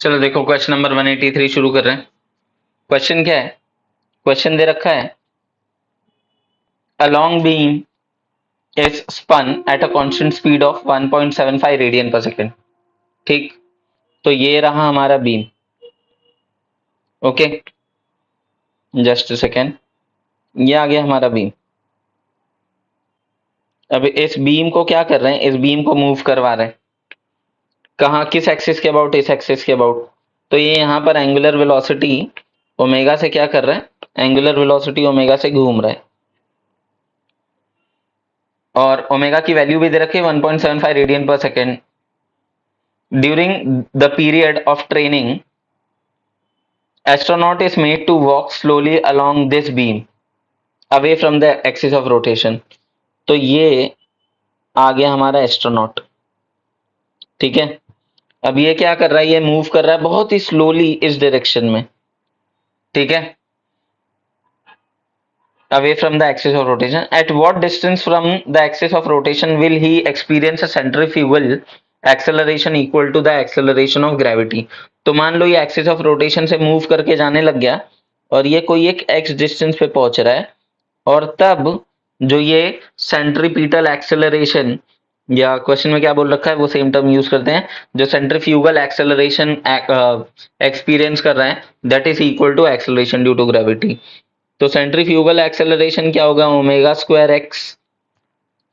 चलो देखो question number 183 शुरू कर रहे हैं। क्वेश्चन क्या है? क्वेश्चन दे रखा है a long beam is spun at a constant speed of 1.75 radian per second. ठीक, तो ये रहा हमारा beam. Okay, just a second, ये आ गया हमारा बीम। अब इस बीम को क्या कर रहे हैं? इस बीम को मूव करवा रहे हैं। कहाँ, किस एक्सिस के अबाउट? इस एक्सिस के अबाउट। तो ये यहाँ पर एंगुलर वेलोसिटी ओमेगा से क्या कर रहा है? एंगुलर वेलोसिटी ओमेगा से घूम रहा है और ओमेगा की वैल्यू भी दे रखी है 1.75 radian per second. During the period of training astronaut is made to walk slowly along this beam away from the axis of rotation। तो ये आ गया हमारा एस्ट्रोनॉट। ठीक है, अब ये क्या कर रहा है? ये मूव कर रहा है बहुत ही स्लोली इस डायरेक्शन में। ठीक है, away from the axis of rotation। at what distance from the axis of rotation will he experience a centrifugal acceleration equal to the acceleration of gravity। तो मान लो ये एक्सिस ऑफ रोटेशन से move करके जाने लग गया और ये कोई एक एक्स डिस्टेंस पे पहुंच रहा है, और तब जो ये सेंट्रीपिटल एक्सेलरेशन, या क्वेश्चन में क्या बोल रखा है वो सेम टर्म यूज करते हैं, जो सेंट्रीफ्यूगल एक्सेलरेशन एक्सपीरियंस कर रहा है, that is equal to acceleration due to gravity. तो सेंट्रीफ्यूगल एक्सेलरेशन क्या होगा? ओमेगा स्क्वायर एक्स,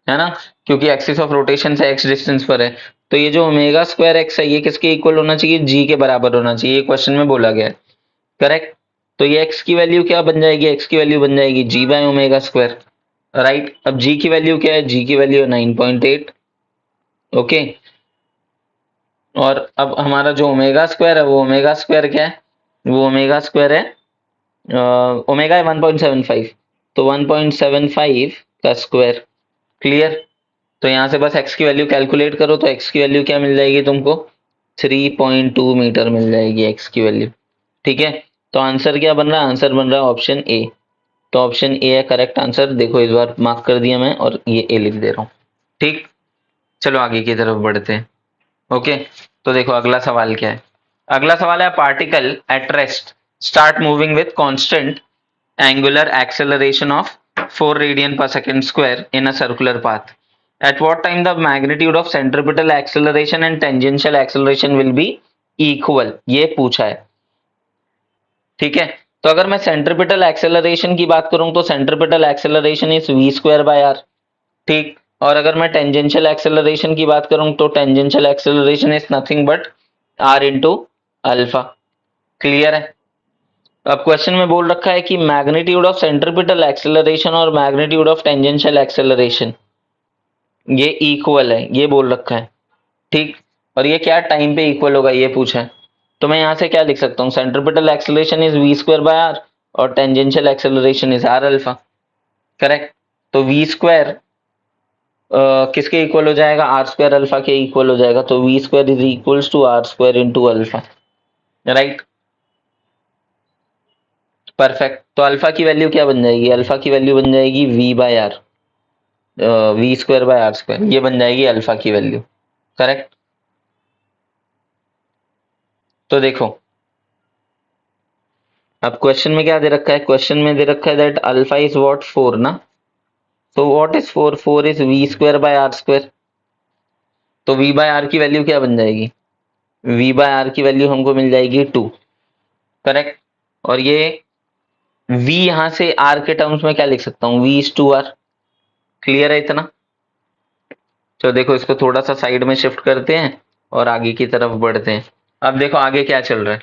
है ना, क्योंकि एक्सिस ऑफ रोटेशन से एक्स डिस्टेंस पर है। तो ये जो ओमेगा स्क्वायर एक्स है ये किसके इक्वल होना चाहिए? जी के बराबर होना चाहिए, ये क्वेश्चन में बोला गया है। करेक्ट। तो ये एक्स की वैल्यू क्या बन जाएगी? एक्स की वैल्यू बन जाएगी जी बाय ओमेगा स्क्वायर। राइट, अब जी की वैल्यू क्या है? जी की वैल्यू 9.8। ओके, और अब हमारा जो ओमेगा स्क्वायर है वो ओमेगा स्क्वायर क्या है? वो ओमेगा स्क्वायर है ओमेगा है 1.75, तो 1.75 का स्क्वायर। क्लियर। तो यहाँ से बस x की वैल्यू कैलकुलेट करो, तो x की वैल्यू क्या मिल जाएगी तुमको? 3.2 मीटर मिल जाएगी x की वैल्यू। ठीक है, तो आंसर क्या बन रहा है? आंसर बन रहा है ऑप्शन ए। तो ऑप्शन ए है करेक्ट आंसर। देखो इस बार मार्क कर दिया मैं और ये ए लिख दे रहा हूँ। ठीक, चलो आगे की तरफ बढ़ते हैं। ओके, तो देखो अगला सवाल क्या है। अगला सवाल है particle at rest start moving with constant angular acceleration of 4 radian per second square in a circular path। At what time the magnitude of centripetal acceleration and tangential acceleration will be equal? ये पूछा है। ठीक है, तो अगर मैं centripetal acceleration की बात करूं तो centripetal acceleration is we square by R. ठीक, और अगर मैं टेंजेंशियल एक्सेलरेशन की बात करूं तो tangential acceleration is nothing but r into alpha. Clear है। अब क्वेश्चन में बोल रखा है कि मैग्नीट्यूड ऑफ सेंट्रिपिटल एक्सेलरेशन और मैग्नीट्यूड ऑफ टेंजेंशियल एक्सेलरेशन ये इक्वल है, ये बोल रखा है। ठीक, और ये क्या टाइम पे इक्वल होगा ये पूछा है। तो मैं यहाँ से क्या लिख सकता हूँ? Centripetal acceleration is we square by R और tangential acceleration is R alpha. Correct. तो वी स्क्वायर किसके इक्वल हो जाएगा? आर स्क्वायर अल्फा के इक्वल हो जाएगा। तो V square is equals to R square into alpha. Right, perfect. तो अल्फा की वैल्यू क्या बन जाएगी? अल्फा की वैल्यू बन जाएगी we by R, V square by are square, ये बन जाएगी अल्फा की वैल्यू। करेक्ट। तो देखो अब क्वेश्चन में क्या दे रखा है? क्वेश्चन में दे रखा है दैट अल्फा इज व्हाट? 4 ना। तो what is 4? 4 is we square by are square. तो वी बाय आर की वैल्यू क्या बन जाएगी? वी बाय आर की वैल्यू हमको मिल जाएगी 2। करेक्ट, और ये v यहां से r के टर्म्स में क्या लिख सकता हूँ? v is two r. Clear है इतना? तो देखो इसको थोड़ा सा साइड में शिफ्ट करते हैं और आगे की तरफ बढ़ते हैं। अब देखो आगे क्या चल रहा है।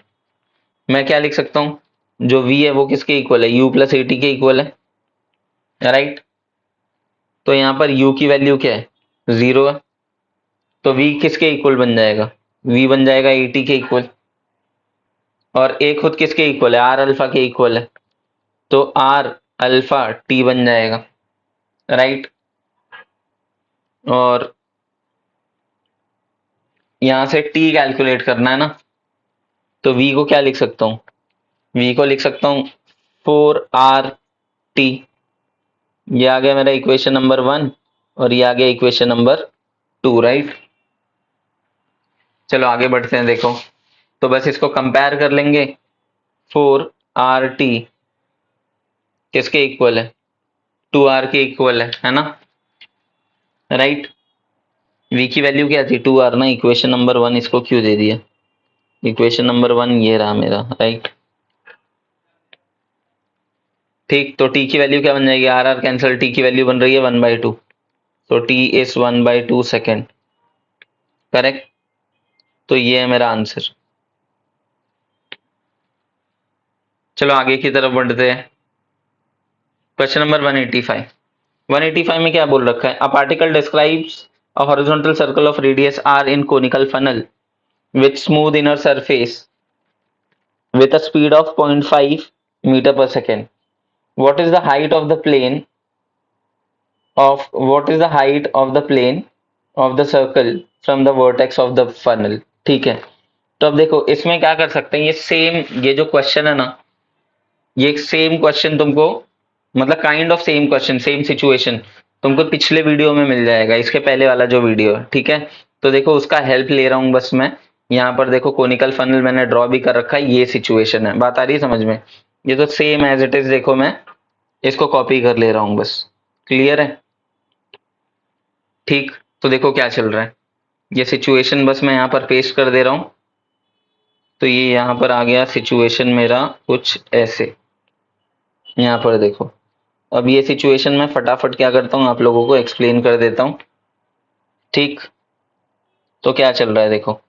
मैं क्या लिख सकता हूँ? जो v है वो किसके इक्वल है? u प्लस एटी के इक्वल है। राइट, तो यहाँ पर u की वैल्यू क्या है? 0 है। तो v किसके इक्वल बन जाएगा? v बन जाएगा 80 के इक्वल। और a खुद किसके इक्वल है? r अल्फा के इक्वल है। तो r अल्फा t बन जाएगा। राइट, और यहां से t कैलकुलेट करना है ना, तो v को क्या लिख सकता हूँ? v को लिख सकता हूँ 4r t। ये आ गया मेरा इक्वेशन नंबर 1 और ये आ गया इक्वेशन नंबर 2। राइट, चलो आगे बढ़ते हैं। देखो तो बस इसको कंपेयर कर लेंगे। 4RT किसके इक्वल है? 2R के इक्वल है ना, राइट। V की वैल्यू क्या थी? 2R ना। इक्वेशन नंबर 1 इसको क्यों दे दिया? इक्वेशन नंबर 1 ये रहा मेरा, राइट। ठीक, तो T की वैल्यू क्या बन जाएगी? RR कैंसिल, T की वैल्यू बन रही है 1/2, तो T इज 1/2 सेकेंड, करेक्ट। तो ये है मेरा आंसर। चलो आगे की तरफ बढ़ते हैं। Question number 185। 185 में क्या बोल रखा है? A particle describes a horizontal circle of radius r in conical funnel with smooth inner surface with a speed of 0.5 meter per second. What is the height of the plane of the circle from the vertex of the funnel? ठीक है, तो अब देखो इसमें क्या कर सकते हैं, ये सेम, ये जो क्वेश्चन है ना, ये सेम क्वेश्चन तुमको, मतलब kind of same question, same situation तुमको पिछले वीडियो में मिल जाएगा, इसके पहले वाला जो वीडियो है, ठीक है। तो देखो उसका हेल्प ले रहा हूँ बस मैं। यहाँ पर देखो कोनिकल फनल मैंने ड्रॉ भी कर रखा है, ये सिचुएशन है, बात आ रही है समझ में? ये तो सेम एज इट इज, देखो मैं इसको कॉपी कर ले रहा हूँ बस, क्लियर है? ठीक, तो देखो क्या चल रहा है, ये सिचुएशन बस मैं यहाँ पर पेस्ट कर दे रहा हूँ। तो ये यहाँ पर आ गया सिचुएशन मेरा कुछ ऐसे, यहाँ पर देखो। अब ये सिचुएशन मैं फटाफट क्या करता हूँ, आप लोगों को एक्सप्लेन कर देता हूँ। ठीक, तो क्या चल रहा है देखो,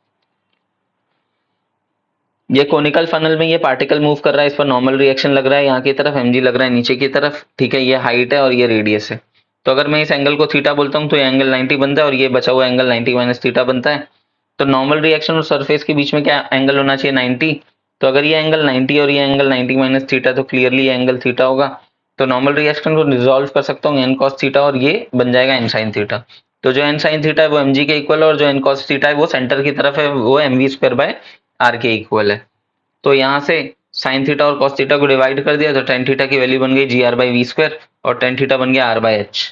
ये कोनिकल फनल में ये पार्टिकल मूव कर रहा है, इस पर नॉर्मल रिएक्शन लग रहा है, यहाँ की तरफ mg लग रहा है नीचे की तरफ, ठीक है। ये हाइट है और ये रेडियस है। तो अगर मैं इस एंगल को थीटा बोलता हूँ तो ये एंगल 90 बनता है और ये बचा हुआ एंगल 90 माइनस थीटा बनता है। तो नॉर्मल रिएक्शन और सरफेस के बीच में क्या एंगल होना चाहिए? 90। तो अगर ये एंगल 90 और ये एंगल 90 माइनस थीटा, तो क्लियरली ये एंगल थीटा होगा। तो नॉर्मल रिएक्शन को रिजॉल्व कर सकता हूँ एन कॉस थीटा, और ये बन जाएगा एन साइन थीटा। तो जो एन साइन थीटा है वो mg के इक्वल है, और जो एन कॉस थीटा है वो सेंटर की तरफ है, वो mv स्क्वायर बाय आर के इक्वल है। तो यहाँ से साइन थीटा और कॉस थीटा को डिवाइड कर दिया, तो टेन थीटा की वैल्यू बन गई g r by v square, और टेन थीटा बन गया आर बाई एच,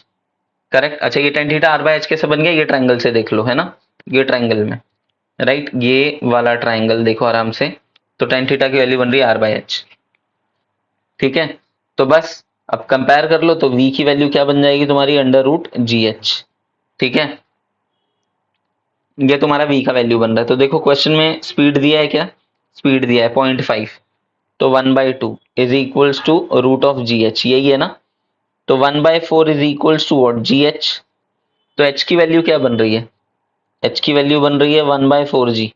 करेक्ट। अच्छा, ये tan theta r by h कैसे बन गया? ये ट्राइंगल से देख लो, है ना, ये ट्राइंगल में, राइट, ये वाला ट्राइंगल देखो आराम से। तो टेन थीटा की वैल्यू बन रही है आर बाई एच, ठीक है। तो बस अब कंपेयर कर लो, तो v की वैल्यू क्या बन जाएगी तुम्हारी? अंडर रूट जी एच, ठीक है। ये तुम्हारा v का वैल्यू बन रहा है। तो देखो क्वेश्चन में स्पीड दिया है, क्या स्पीड दिया है? 0.5। तो 1/2 is equals to root of g h, यही है ना। तो 1/4 is equals to what? G h. तो एच की वैल्यू क्या बन रही है? एच की वैल्यू बन रही है 1/4 जी,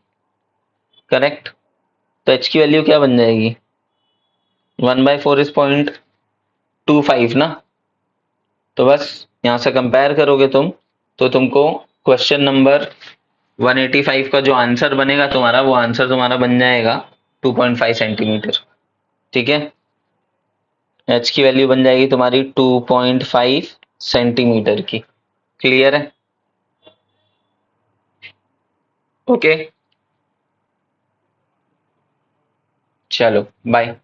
करेक्ट। तो एच की वैल्यू क्या बन जाएगी? 1/4 इज 0.25 ना। तो बस यहाँ से कंपेयर करोगे तुम, तो तुमको क्वेश्चन नंबर 185 का जो आंसर बनेगा तुम्हारा, वो आंसर तुम्हारा बन जाएगा 2.5 सेंटीमीटर, ठीक है। एच की वैल्यू बन जाएगी तुम्हारी 2.5 सेंटीमीटर की, क्लियर है? ओके, चलो बाय।